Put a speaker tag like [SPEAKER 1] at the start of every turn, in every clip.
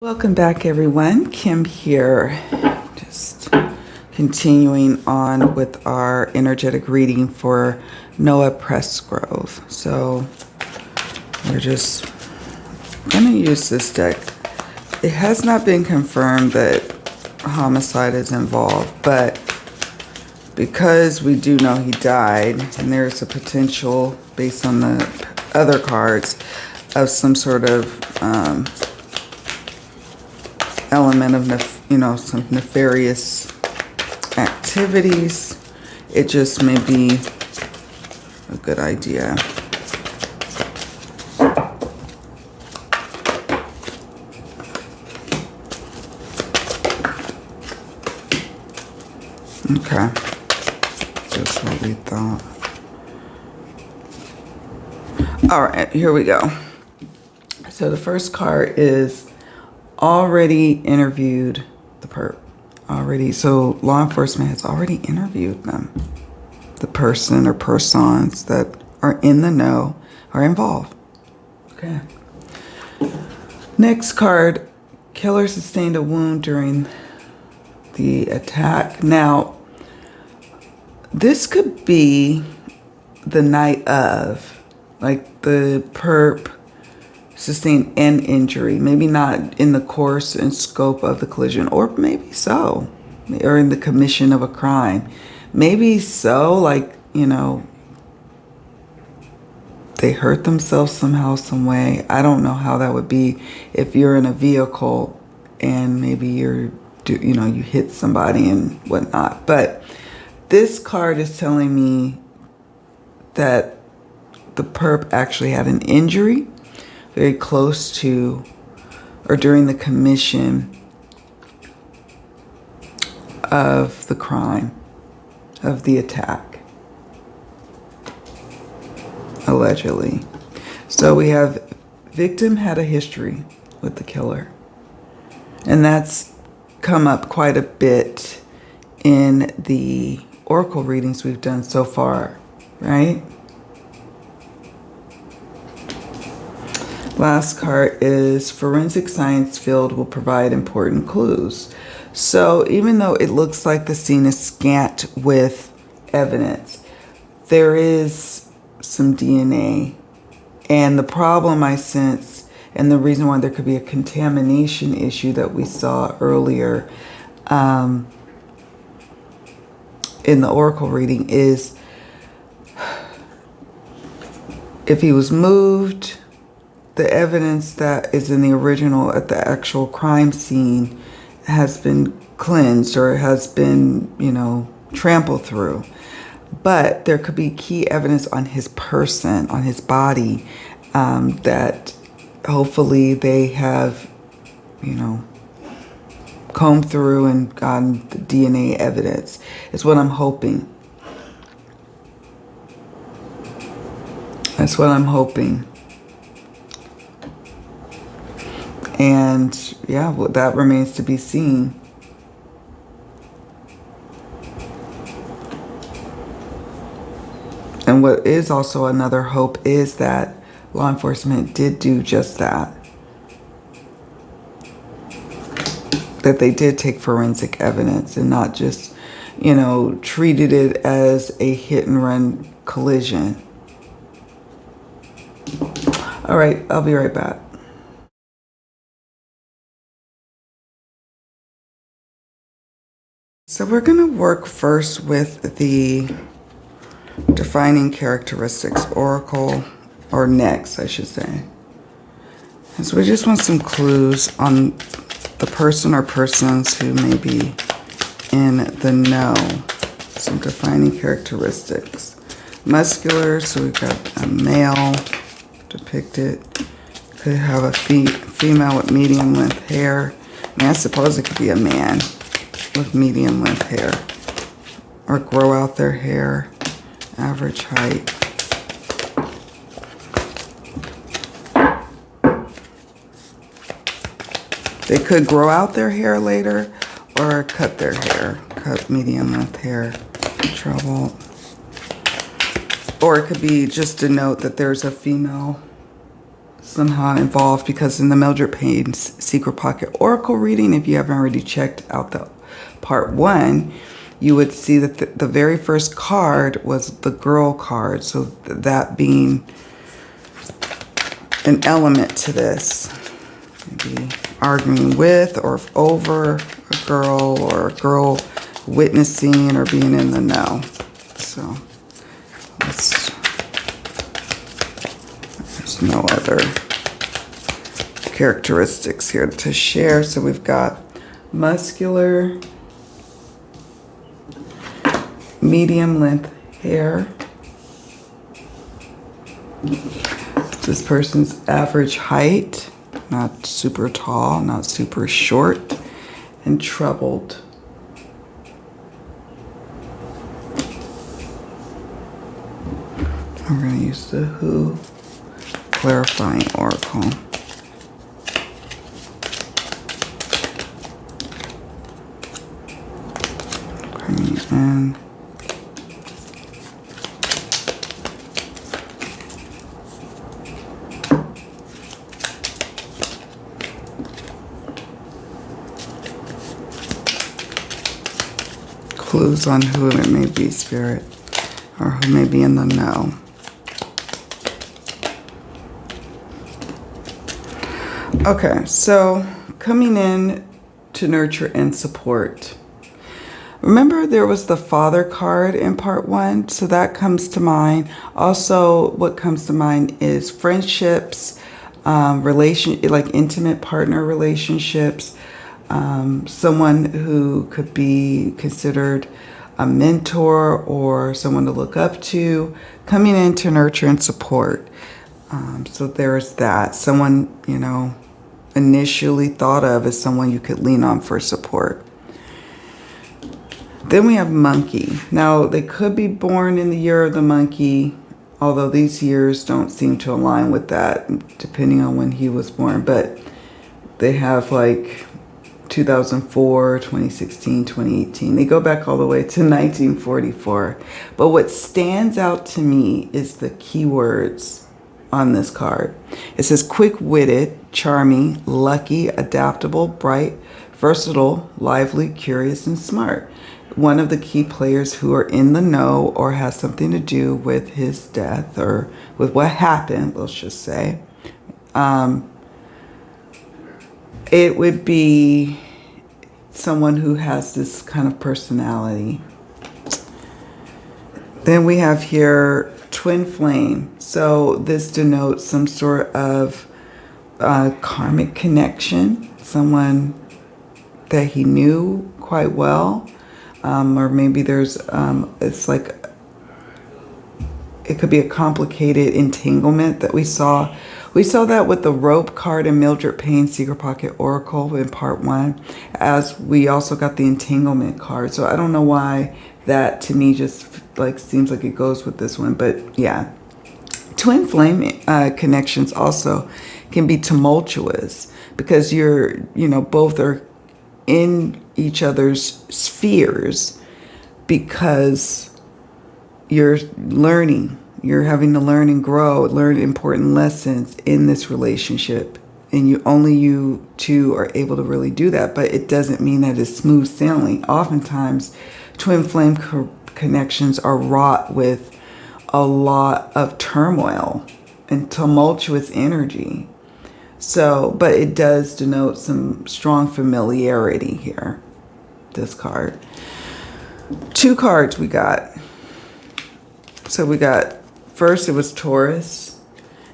[SPEAKER 1] Welcome back, everyone. Kim here, just continuing on with our energetic reading for Noah Presgrove. So we're just going to use this deck. It has not been confirmed that homicide is involved, but because we do know he died, and there's a potential, based on the other cards, of some sort of element of, some nefarious activities, it just may be a good idea. Okay, just what we thought. All right, here we go. So the first card is already interviewed the perp. Already, so law enforcement has already interviewed them. The person or persons that are in the know are involved. Okay. Next card, killer sustained a wound during the attack. Now, this could be the night of, like the perp sustained an injury, maybe not in the course and scope of the collision, or maybe so, or in the commission of a crime. Maybe so, like, they hurt themselves somehow, some way. I don't know how that would be if you're in a vehicle and maybe you hit somebody and whatnot. But this card is telling me that the perp actually had an injury very close to or during the commission of the crime, of the attack, allegedly. So we have victim had a history with the killer. And that's come up quite a bit in the oracle readings we've done so far, right? Last card is forensic science field will provide important clues. So even though it looks like the scene is scant with evidence, there is some DNA. And the problem I sense, and the reason why there could be a contamination issue that we saw earlier in the oracle reading, is if he was moved, the evidence that is in the original at the actual crime scene has been cleansed or has been, trampled through. But there could be key evidence on his person, on his body, that hopefully they have, combed through and gotten the DNA evidence. Is what I'm hoping. That's what I'm hoping. And yeah, well, that remains to be seen. And what is also another hope is that law enforcement did do just that. That they did take forensic evidence and not just, treated it as a hit and run collision. All right, I'll be right back. So we're going to work first with the defining characteristics oracle, or next, I should say. And so we just want some clues on the person or persons who may be in the know. Some defining characteristics. Muscular, so we've got a male depicted. Could have a female with medium length hair. I suppose it could be a man with medium length hair, or grow out their hair. Average height. They could grow out their hair later or cut their hair. Cut medium length hair. Trouble. Or it could be just to note that there's a female somehow involved, because in the Mildred Payne's Secret Pocket Oracle reading, if you haven't already checked out the part 1, you would see that the very first card was the girl card. So that being an element to this. Maybe arguing with or over a girl, or a girl witnessing or being in the know. So there's no other characteristics here to share. So we've got muscular, medium length hair. This person's average height, not super tall, not super short, and troubled. I'm going to use the Who Clarifying Oracle. Bringing in. Clues on who it may be, Spirit, or who may be in the know. Okay, so coming in to nurture and support. Remember, there was the Father card in part 1, so that comes to mind. Also, what comes to mind is friendships, like intimate partner relationships, someone who could be considered a mentor or someone to look up to, coming in to nurture and support. So there's that. Someone, initially thought of as someone you could lean on for support. Then we have monkey. Now, they could be born in the year of the monkey, although these years don't seem to align with that, depending on when he was born. But they have like 2004, 2016, 2018. They go back all the way to 1944. But what stands out to me is the keywords on this card. It says quick-witted, charming, lucky, adaptable, bright, versatile, lively, curious, and smart. One of the key players who are in the know or has something to do with his death or with what happened, let's just say. It would be someone who has this kind of personality. Then we have here twin flame. So this denotes some sort of karmic connection, someone that he knew quite well, or maybe there's it's like it could be a complicated entanglement that we saw. We saw that with the rope card in Mildred Payne's Secret Pocket Oracle in part 1, as we also got the entanglement card. So I don't know why that to me just like seems like it goes with this one, but yeah. Twin flame connections also can be tumultuous because both are in each other's spheres because you're learning. You're having to learn and grow, learn important lessons in this relationship. And you two are able to really do that. But it doesn't mean that it's smooth sailing. Oftentimes, twin flame connections are wrought with a lot of turmoil and tumultuous energy. So, but it does denote some strong familiarity here, this card. 2 cards we got. So we got, first it was Taurus,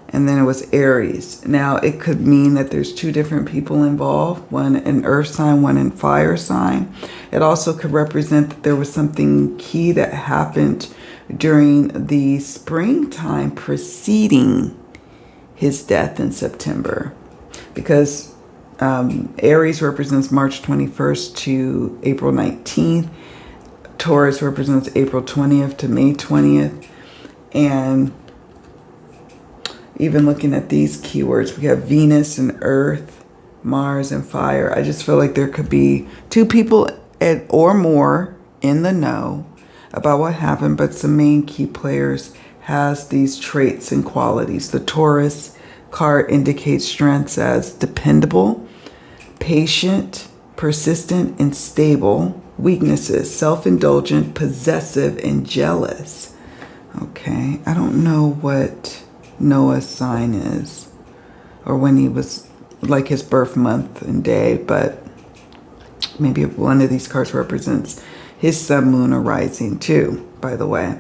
[SPEAKER 1] and then it was Aries. Now, it could mean that there's 2 different people involved, one an earth sign, one in fire sign. It also could represent that there was something key that happened during the springtime preceding his death in September. Because Aries represents March 21st to April 19th. Taurus represents April 20th to May 20th. And even looking at these keywords, we have Venus and Earth, Mars and fire. I just feel like there could be 2 people or more in the know about what happened, but some main key players has these traits and qualities. The Taurus card indicates strengths as dependable, patient, persistent, and stable. Weaknesses, self-indulgent, possessive, and jealous. Okay, I don't know what Noah's sign is, or when he was, like his birth month and day, but maybe one of these cards represents his sun, moon, or rising too, by the way.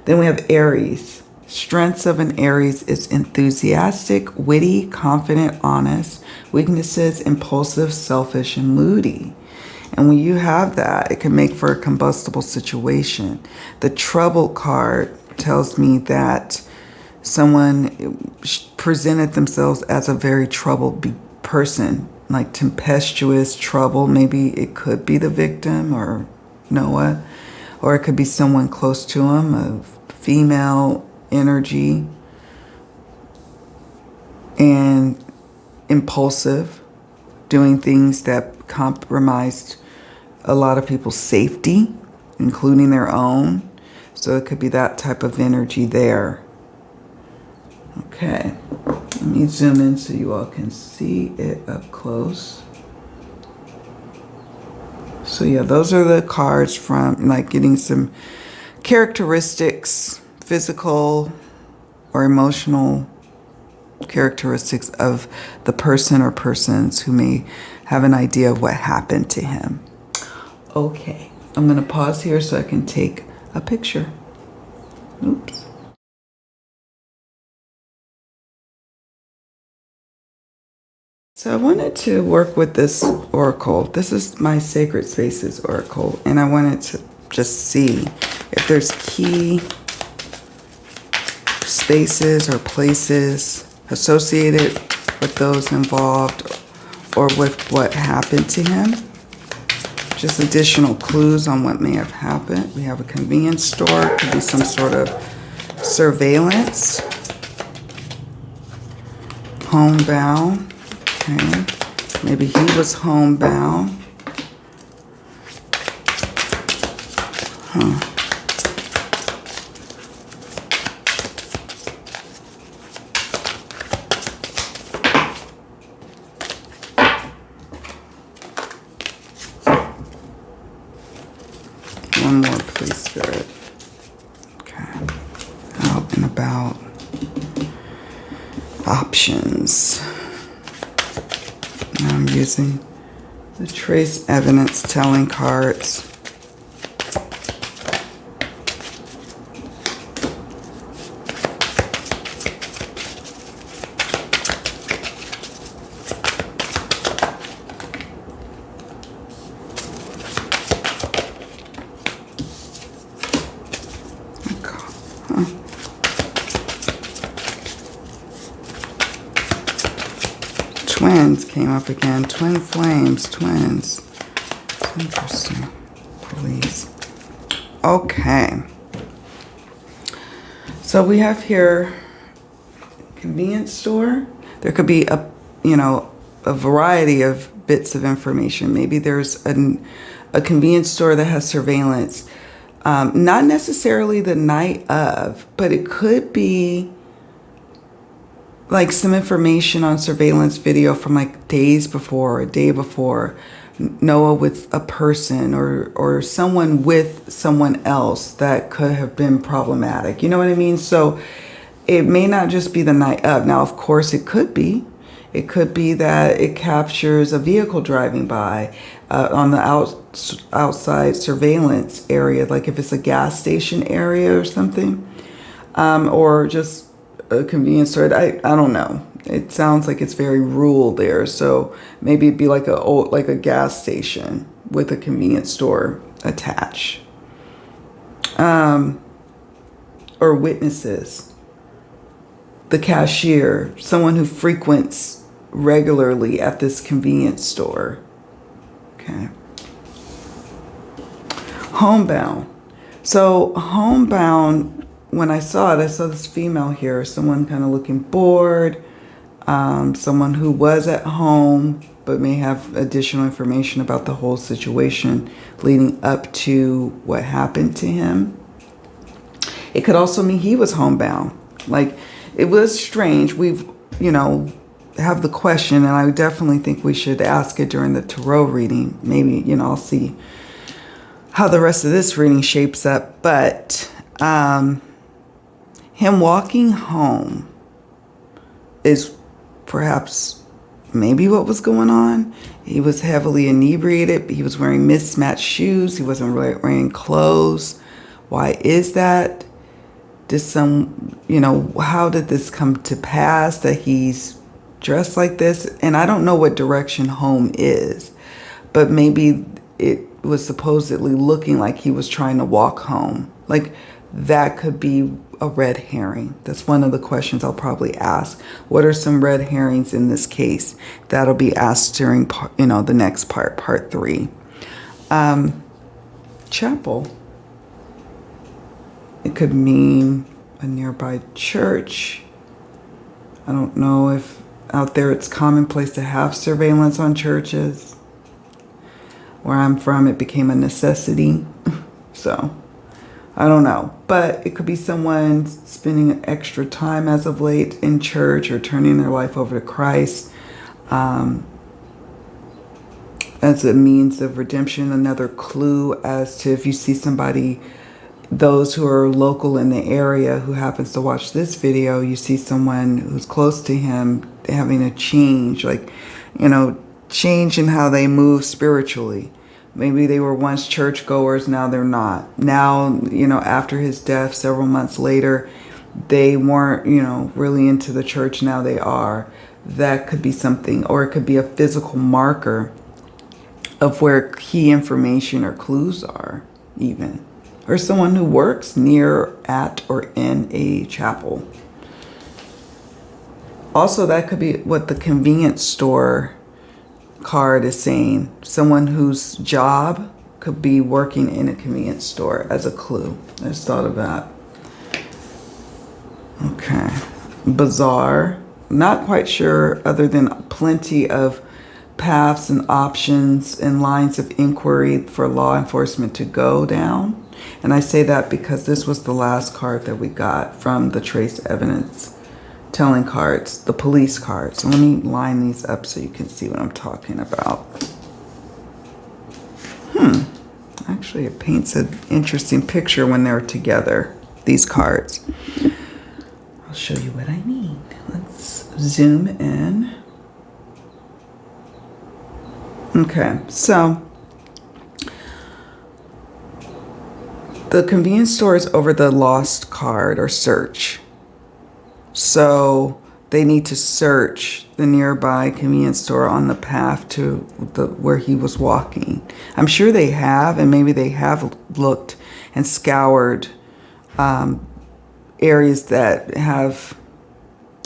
[SPEAKER 1] Then we have Aries. Strengths of an Aries is enthusiastic, witty, confident, honest. Weaknesses, impulsive, selfish, and moody. And when you have that, it can make for a combustible situation. The Trouble card tells me that someone presented themselves as a very troubled person, like tempestuous, trouble. Maybe it could be the victim or Noah, or it could be someone close to him, a female energy, and impulsive, doing things that compromised a lot of people's safety, including their own. So it could be that type of energy there. Okay, let me zoom in so you all can see it up close. So yeah, those are the cards from, like, getting some characteristics, physical or emotional characteristics of the person or persons who may have an idea of what happened to him. Okay, I'm going to pause here so I can take a picture. Oops. So I wanted to work with this oracle. This is my Sacred Spaces oracle, and I wanted to just see if there's key spaces or places associated with those involved or with what happened to him. Just additional clues on what may have happened. We have a convenience store. It could be some sort of surveillance. Homebound. Okay. Maybe he was homebound. Huh. One more, please, Spirit. Okay. Out and about. Options. Now I'm using the Trace Evidence Telling cards. Twins came up again. Twin flames, twins. Interesting. Police. Okay. So we have here convenience store. There could be a variety of bits of information. Maybe there's a convenience store that has surveillance. Not necessarily the night of, but it could be like some information on surveillance video from like days before, a day before, Noah with a person or someone with someone else that could have been problematic. You know what I mean? So it may not just be the night of. Now, of course, it could be. It could be that it captures a vehicle driving by on the outside surveillance area, like if it's a gas station area or something, or just a convenience store. I don't know. It sounds like it's very rural there, so maybe it'd be like a gas station with a convenience store attached. Or witnesses. The cashier, someone who frequents regularly at this convenience store. Okay. Homebound. So homebound, when I saw it, I saw this female here, someone kind of looking bored, someone who was at home but may have additional information about the whole situation leading up to what happened to him. It could also mean he was homebound. Like, it was strange. We've you know, have the question, and I definitely think we should ask it during the tarot reading. Maybe, you know, I'll see how the rest of this reading shapes up. But him walking home is perhaps maybe what was going on. He was heavily inebriated. He was wearing mismatched shoes. He wasn't wearing clothes. Why is that? Did how did this come to pass that he's dressed like this? And I don't know what direction home is, but maybe it was supposedly looking like he was trying to walk home. Like, that could be a red herring. That's one of the questions I'll probably ask. What are some red herrings in this case? That'll be asked during, the next part 3. Chapel. It could mean a nearby church. I don't know if out there it's commonplace to have surveillance on churches. Where I'm from, it became a necessity. So, I don't know. But it could be someone spending extra time as of late in church or turning their life over to Christ as a means of redemption. Another clue as to if you see somebody, those who are local in the area who happens to watch this video, you see someone who's close to him having a change, change in how they move spiritually. Maybe they were once churchgoers, now they're not. Now, after his death, several months later, they weren't, really into the church, now they are. That could be something, or it could be a physical marker of where key information or clues are, even. Or someone who works near, at, or in a chapel. Also, that could be what the convenience store card is saying. Someone whose job could be working in a convenience store as a clue. I just thought of that. Okay. Bazaar. Not quite sure, other than plenty of paths and options and lines of inquiry for law enforcement to go down. And I say that because this was the last card that we got from the trace evidence telling cards, the police cards. So let me line these up so you can see what I'm talking about. Actually, it paints an interesting picture when they're together, these cards. I'll show you what I mean. Let's zoom in. Okay, so the convenience store is over the lost card or search. So they need to search the nearby convenience store on the path to where he was walking. I'm sure they have, and maybe they have looked and scoured areas that have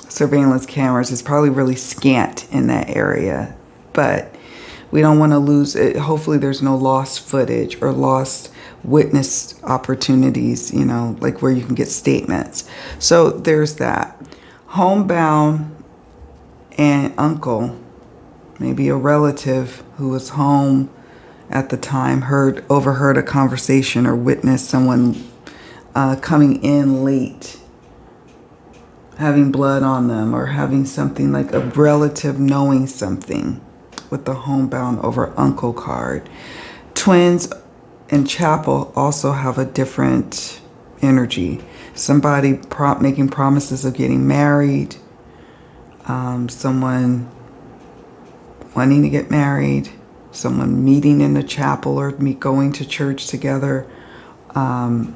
[SPEAKER 1] surveillance cameras. It's probably really scant in that area, but we don't want to lose it. Hopefully there's no lost footage or lost witness opportunities, like where you can get statements. So there's that. Homebound and uncle, maybe a relative who was home at the time, overheard a conversation or witnessed someone coming in late, having blood on them, or having something like a relative knowing something with the homebound over uncle card. Twins and chapel also have a different energy. Somebody making promises of getting married, someone wanting to get married, someone meeting in the chapel or going to church together. I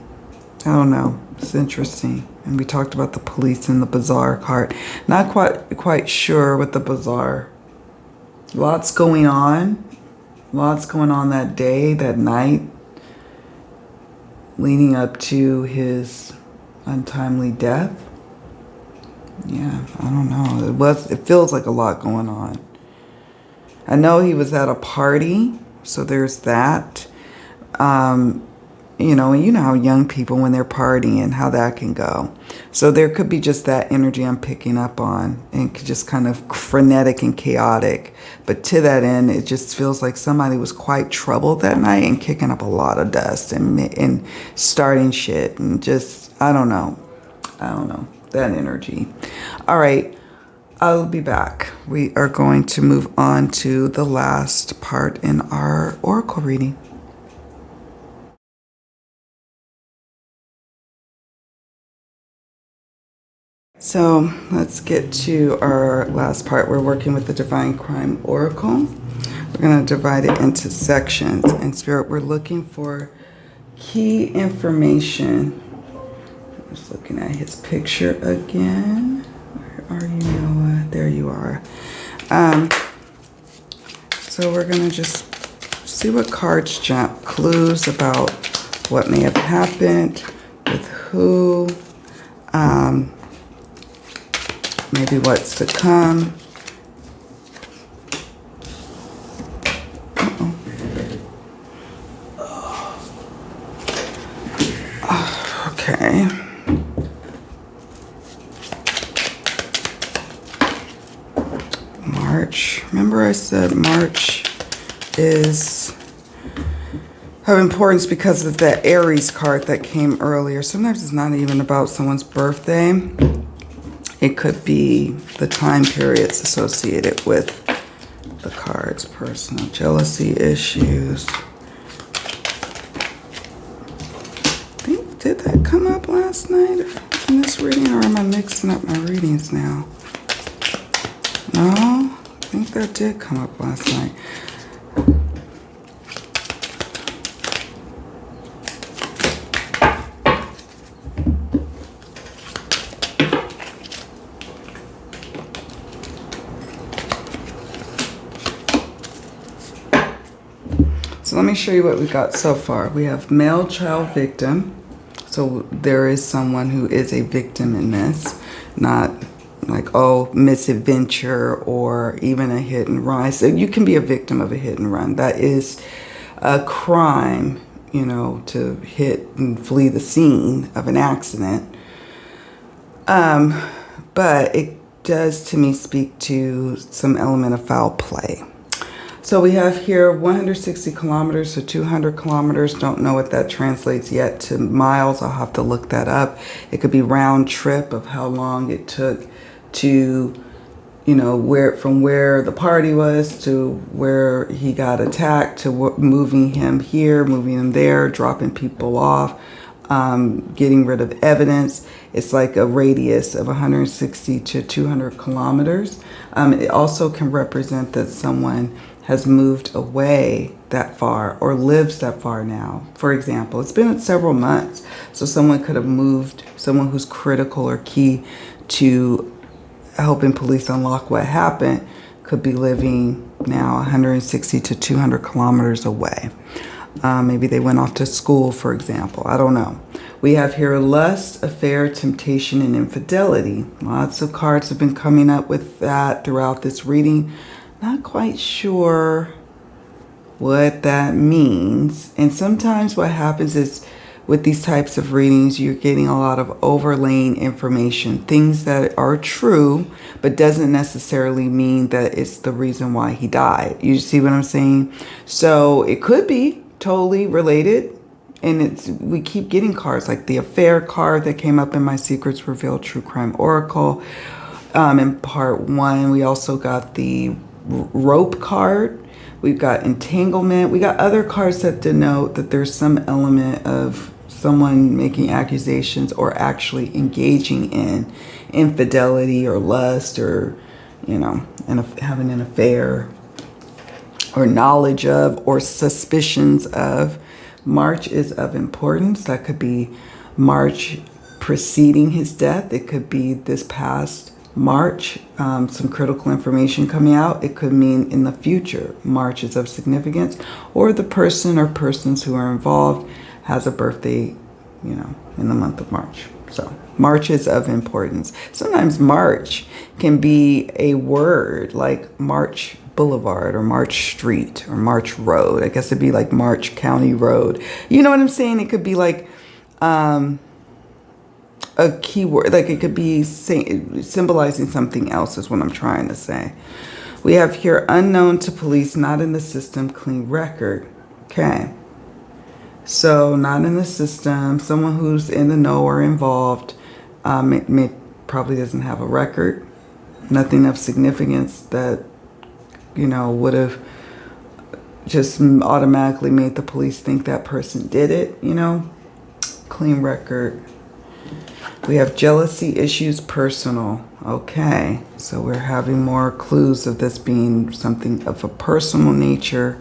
[SPEAKER 1] don't know. It's interesting. And we talked about the police and the bazaar card. Not quite sure with the bazaar. Lots going on that day, that night, leading up to his untimely death. Yeah, I don't know. It feels like a lot going on. I know he was at a party, so there's that. And you know how young people, when they're partying, how that can go. So there could be just that energy I'm picking up on, and just kind of frenetic and chaotic. But to that end, it just feels like somebody was quite troubled that night and kicking up a lot of dust and starting shit and just, I don't know, that energy. All right. I'll be back. We are going to move on to the last part in our oracle reading. So let's get to our last part. We're working with the Divine Crime Oracle. We're going to divide it into sections. In Spirit, we're looking for key information. I'm just looking at his picture again. Where are you, Noah? There you are. So we're going to just see what cards jump. Clues about what may have happened, with who, maybe what's to come. Okay. March. Remember I said March is of importance because of that Aries card that came earlier. Sometimes it's not even about someone's birthday. It could be the time periods associated with the cards. Personal jealousy issues. Did that come up last night in this reading, or am I mixing up my readings now? No, I think that did come up last night. So let me show you what we got so far. We have male child victim. So there is someone who is a victim in this, not like, oh, misadventure or even a hit and run. So you can be a victim of a hit and run. That is a crime, you know, to hit and flee the scene of an accident. But it does to me speak to some element of foul play. So we have here 160 kilometers to 200 kilometers. Don't know what that translates yet to miles. I'll have to look that up. It could be round trip of how long it took to, you know, from where the party was to where he got attacked, to moving him here, moving him there, dropping people off, getting rid of evidence. It's like a radius of 160 to 200 kilometers. It also can represent that someone has moved away that far or lives that far now. For example, it's been several months, so someone could have moved, someone who's critical or key to helping police unlock what happened could be living now 160 to 200 kilometers away. Maybe they went off to school, for example. I don't know. We have here lust, affair, temptation, and infidelity. Lots of cards have been coming up with that throughout this reading. Not quite sure what that means. And sometimes what happens is with these types of readings, you're getting a lot of overlaying information, things that are true, but doesn't necessarily mean that it's the reason why he died. You see what I'm saying? So it could be totally related. And we keep getting cards like the affair card that came up in my Secrets Revealed True Crime Oracle. In part 1, we also got the rope card. We've got entanglement. We got other cards that denote that there's some element of someone making accusations or actually engaging in infidelity or lust or, you know, having an affair or knowledge of or suspicions of. March is of importance. That could be March preceding his death. It could be this past March, some critical information coming out. It could mean in the future, March is of significance, or the person or persons who are involved has a birthday, you know, in the month of March. So March is of importance. Sometimes March can be a word like March Boulevard or March Street or March Road. I guess it'd be like March County Road. You know what I'm saying? It could be like a keyword, like it could be symbolizing something else is what I'm trying to say. We have here unknown to police, not in the system, clean record. Okay. So not in the system, someone who's in the know or involved, probably doesn't have a record. Nothing of significance that, you know, would have just automatically made the police think that person did it, you know. Clean record. We have jealousy issues, personal. Okay, so we're having more clues of this being something of a personal nature.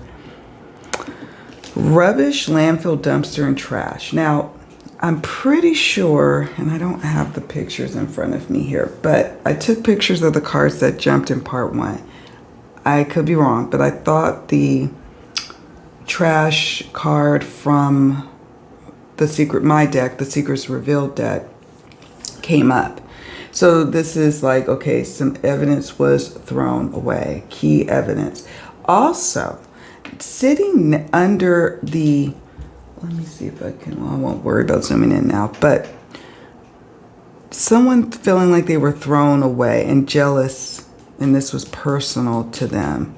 [SPEAKER 1] Rubbish, landfill, dumpster, and trash. Now, I'm pretty sure, and I don't have the pictures in front of me here, but I took pictures of the cards that jumped in part 1. I could be wrong, but I thought the trash card from the Secret My deck, the Secrets Revealed deck, came up. So this is like, okay, some evidence was thrown away. Key evidence. Also, sitting under the, let me see if I can, well, I won't worry about zooming in now, but someone feeling like they were thrown away and jealous, and this was personal to them.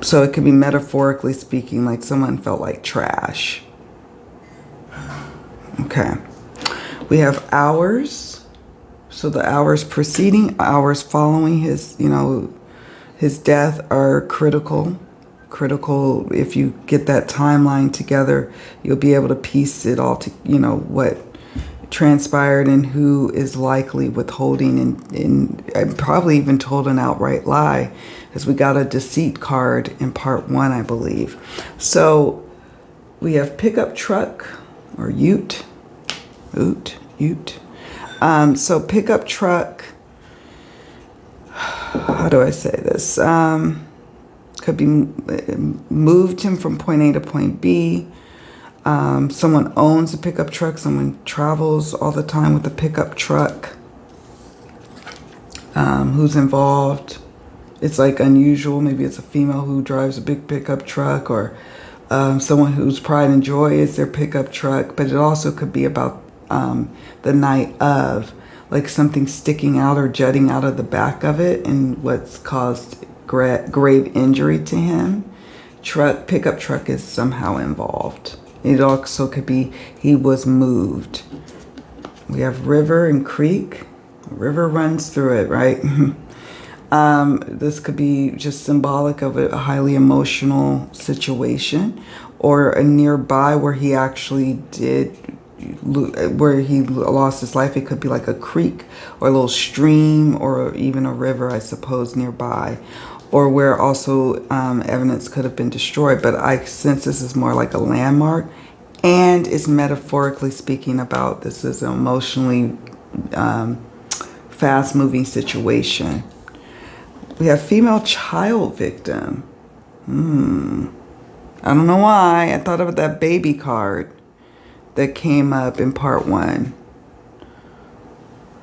[SPEAKER 1] So it could be metaphorically speaking, like someone felt like trash. Okay. We have hours. So the hours preceding, hours following his, you know, his death are critical. Critical. If you get that timeline together, you'll be able to piece it all to, you know, what transpired and who is likely withholding and probably even told an outright lie, as we got a deceit card in part 1, I believe. So we have pickup truck or ute. So pickup truck, how do I say this? Could be moved him from point A to point B. Someone owns a pickup truck. Someone travels all the time with a pickup truck. Who's involved? It's like unusual. Maybe it's a female who drives a big pickup truck, or someone whose pride and joy is their pickup truck. But it also could be about the night of, like something sticking out or jutting out of the back of it, and what's caused grave injury to him. Pickup truck is somehow involved. It also could be he was moved. We have river and creek. River runs through it, right? This could be just symbolic of a highly emotional situation, or a nearby where he actually where he lost his life. It could be like a creek or a little stream or even a river, I suppose, nearby, or where also evidence could have been destroyed. But I sense this is more like a landmark, and is metaphorically speaking about this is an emotionally fast-moving situation. We have female child victim. I don't know why. I thought about that baby card that came up in part 1.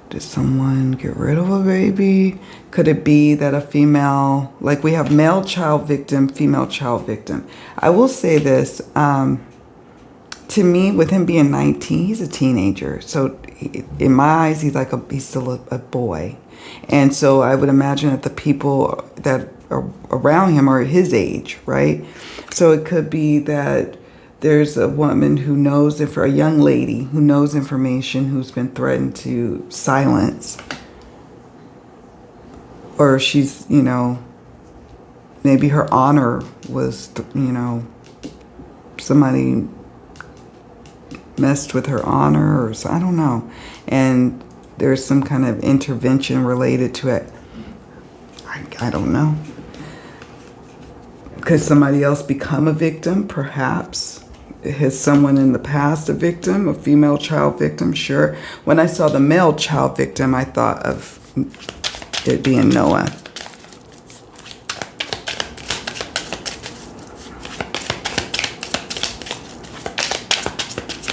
[SPEAKER 1] Did someone get rid of a baby? Could it be that a female, like we have male child victim, female child victim. I will say this, to me, with him being 19, he's a teenager. So in my eyes, he's still a boy. And so I would imagine that the people that are around him are his age, right? So it could be that there's a woman who knows, a young lady who knows information, who's been threatened to silence. Or she's, you know, maybe her honor was, you know, somebody messed with her honor, or I don't know. And there's some kind of intervention related to it. I don't know. Could somebody else become a victim, perhaps? Has someone in the past a victim, a female child victim? Sure. When I saw the male child victim, I thought of it being Noah.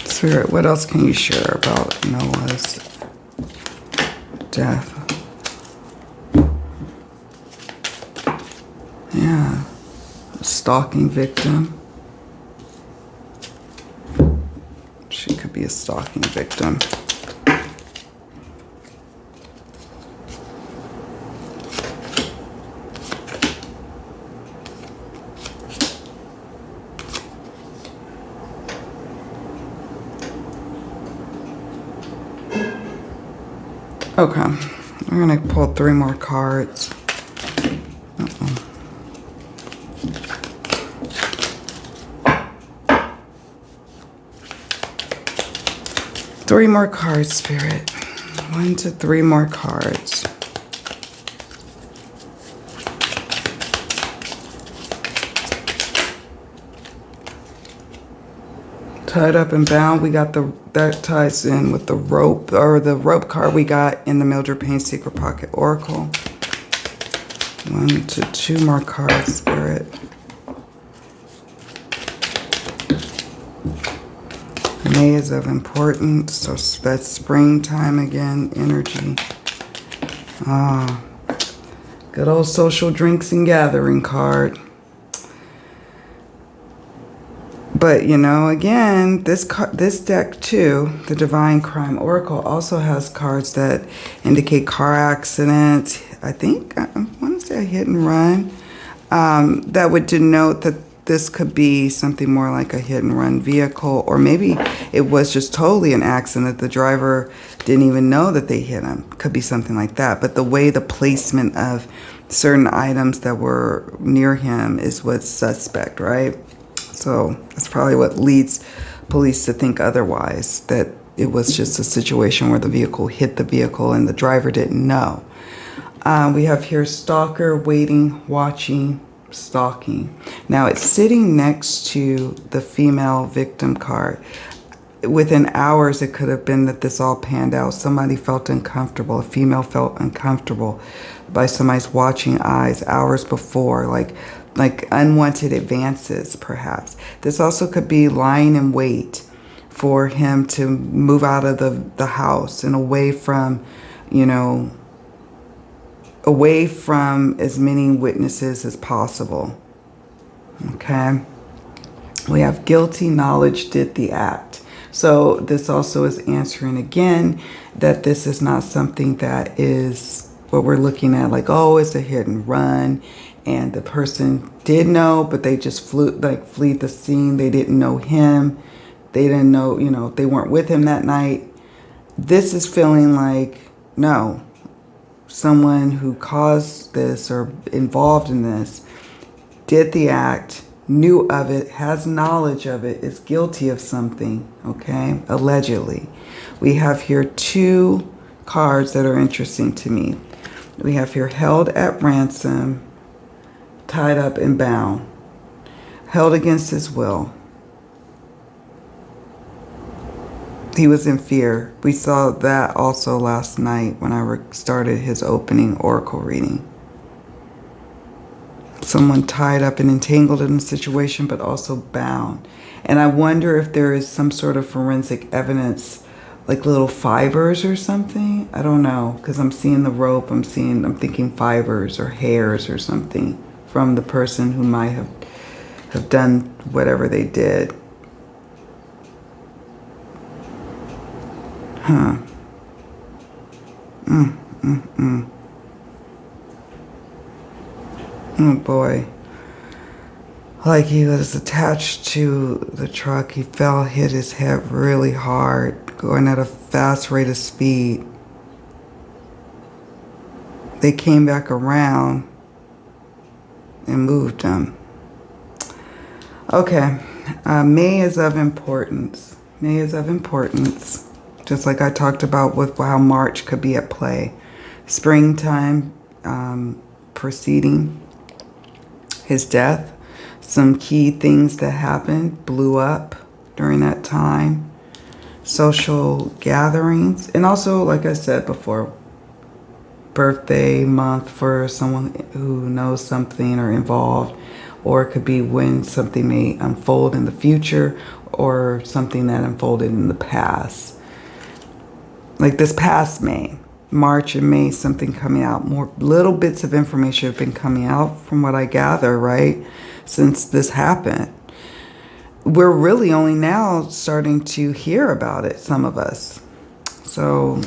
[SPEAKER 1] Spirit, what else can you share about Noah's death? Yeah. A stalking victim. She could be a stalking victim. Okay. I'm going to pull 3 more cards. Three more cards, Spirit. 1 to 3 more cards. Tied up and bound, we got that ties in with the rope, or the rope card we got in the Mildred Payne Secret Pocket Oracle. 1 to 2 more cards, Spirit. May is of importance, so that's springtime again, energy. Good old social drinks and gathering card. But, you know, again, this deck, too, the Divine Crime Oracle, also has cards that indicate car accidents. I think, I want to say a hit and run. That would denote that this could be something more like a hit and run vehicle. Or maybe it was just totally an accident. The driver didn't even know that they hit him. Could be something like that. But the way the placement of certain items that were near him is what's suspect, right? So that's probably what leads police to think otherwise, that it was just a situation where the vehicle hit the vehicle and the driver didn't know. We have here stalker, waiting, watching, stalking. Now it's sitting next to the female victim card. Within hours, it could have been that this all panned out. Somebody felt uncomfortable. A female felt uncomfortable by somebody's watching eyes hours before, like unwanted advances, perhaps. This also could be lying in wait for him to move out of the house and away from, you know, away from as many witnesses as possible. Okay? We have guilty knowledge did the act. So this also is answering again that this is not something that is what we're looking at, like, oh, it's a hit and run. And the person did know, but they just fled the scene. They didn't know him. They didn't know, you know, they weren't with him that night. This is feeling like, no, someone who caused this or involved in this did the act, knew of it, has knowledge of it, is guilty of something, okay, allegedly. We have here 2 cards that are interesting to me. We have here held at ransom, tied up and bound, held against his will. He was in fear. We saw that also last night when I started his opening oracle reading. Someone tied up and entangled in a situation, but also bound. And I wonder if there is some sort of forensic evidence, like little fibers or something. I don't know, because I'm seeing the rope. I'm thinking fibers or hairs or something from the person who might have done whatever they did. Huh. Oh boy. Like he was attached to the truck. He fell, hit his head really hard, going at a fast rate of speed. They came back around and moved him. Okay. May is of importance. May is of importance. Just like I talked about with how March could be at play. Springtime preceding his death. Some key things that happened, blew up during that time. Social gatherings. And also, like I said before, birthday month for someone who knows something or involved. Or it could be when something may unfold in the future or something that unfolded in the past. Like this past May, March and May, something coming out. More little bits of information have been coming out from what I gather, right? Since this happened. We're really only now starting to hear about it, some of us. So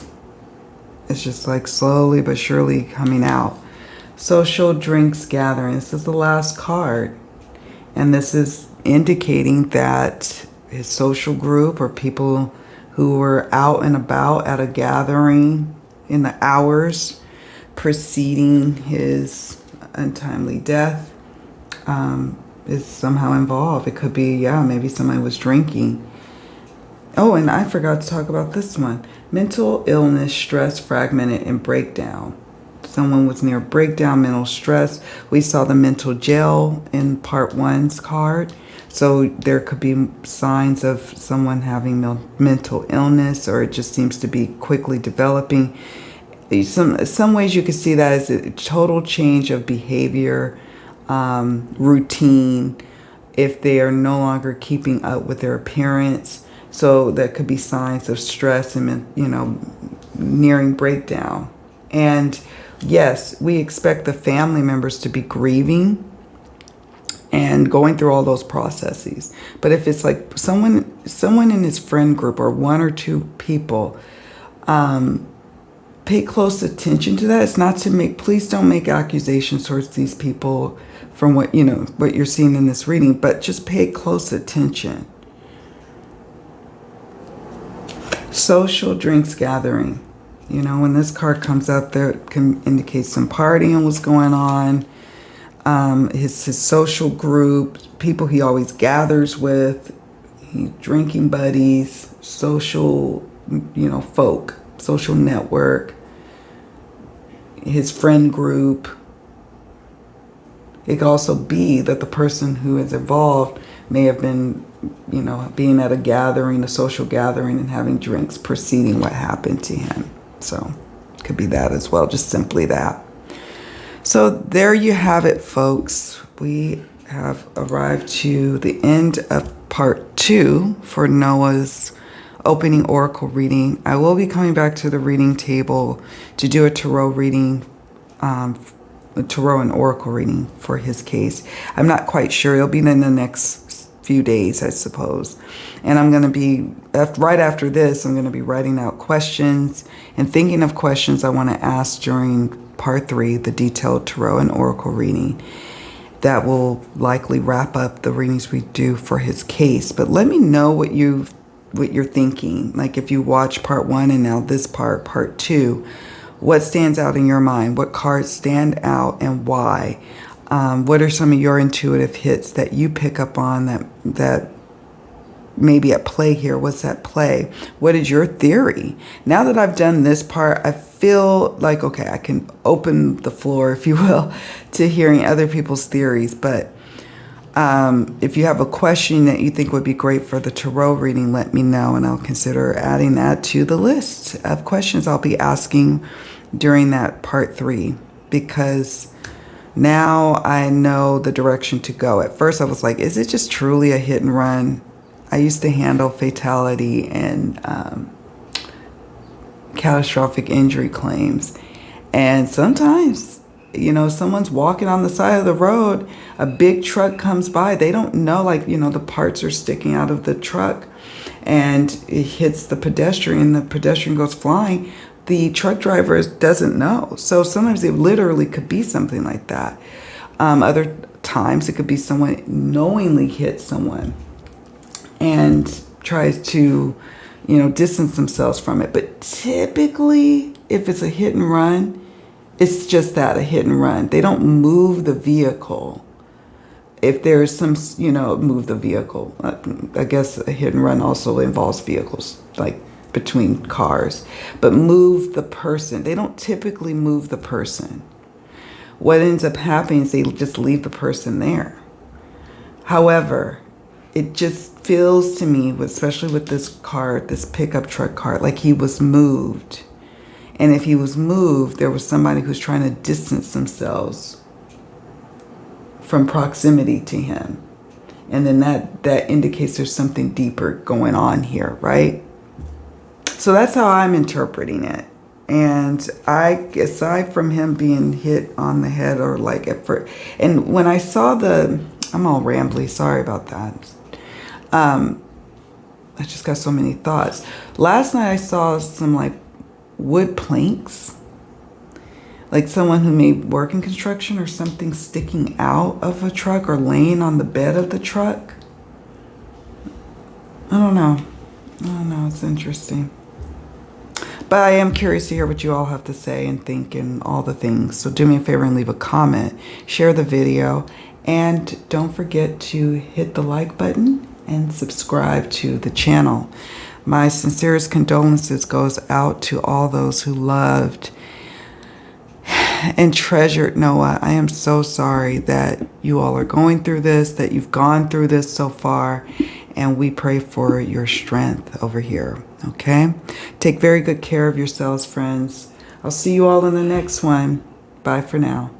[SPEAKER 1] it's just like slowly but surely coming out. Social drinks gathering. This is the last card. And this is indicating that his social group or people who were out and about at a gathering in the hours preceding his untimely death is somehow involved. It could be, yeah, maybe somebody was drinking. Oh, and I forgot to talk about this one. Mental illness, stress, fragmented, and breakdown. Someone was near breakdown, mental stress. We saw the mental jail in part 1's card. So there could be signs of someone having mental illness, or it just seems to be quickly developing. Some ways you could see that as a total change of behavior, routine, if they are no longer keeping up with their appearance. So that could be signs of stress and, nearing breakdown. And yes, we expect the family members to be grieving and going through all those processes. But if it's like someone in his friend group or 1 or 2 people, pay close attention to that. It's not to please don't make accusations towards these people from what you're seeing in this reading, but just pay close attention. Social drinks gathering. When this card comes up, there can indicate some partying was going on. His social group, people he always gathers with, drinking buddies, social, folk, social network, his friend group. It could also be that the person who is involved may have been, being at a social gathering and having drinks preceding what happened to him. So it could be that as well, just simply that. So there you have it, folks. We have arrived to the end of part 2 for Noah's opening oracle reading. I will be coming back to the reading table to do a tarot reading, a tarot and oracle reading for his case. I'm not quite sure. It'll be in the next few days, I suppose. And I'm going to be, right after this, I'm going to be writing out questions and thinking of questions I want to ask during part 3, the detailed tarot and oracle reading. That will likely wrap up the readings we do for his case. But let me know what you're thinking. Like if you watch part 1 and now this part 2, what stands out in your mind? What cards stand out and why? What are some of your intuitive hits that you pick up on that may be at play here? What's at play? What is your theory? Now that I've done this part, I feel like, okay, I can open the floor, if you will, to hearing other people's theories. But if you have a question that you think would be great for the tarot reading, let me know, and I'll consider adding that to the list of questions I'll be asking during that part 3, because now I know the direction to go. At first I was like, is it just truly a hit and run? I used to handle fatality and catastrophic injury claims. And sometimes, someone's walking on the side of the road, a big truck comes by, they don't know, the parts are sticking out of the truck, and it hits the pedestrian goes flying. The truck driver doesn't know. So sometimes it literally could be something like that. Other times it could be someone knowingly hits someone and tries to, distance themselves from it. But typically, if it's a hit and run, it's just that, a hit and run. They don't move the vehicle. If there's some, move the vehicle. I guess a hit and run also involves vehicles, like between cars. But move the person. They don't typically move the person. What ends up happening is they just leave the person there. However, it just feels to me, especially with this card, this pickup truck card, like he was moved. And if he was moved, there was somebody who's trying to distance themselves from proximity to him. And then that indicates there's something deeper going on here, right? So that's how I'm interpreting it. And aside from him being hit on the head or like at first, and when I saw I'm all rambly, sorry about that. I just got so many thoughts. Last night I saw some like wood planks, like someone who may work in construction or something sticking out of a truck or laying on the bed of the truck. I don't know. It's interesting. But I am curious to hear what you all have to say and think and all the things. So do me a favor and leave a comment, share the video, and don't forget to hit the like button and subscribe to the channel. My sincerest condolences goes out to all those who loved and treasured Noah. I am so sorry that you all are going through this, that you've gone through this so far, and we pray for your strength over here, okay? Take very good care of yourselves, friends. I'll see you all in the next one. Bye for now.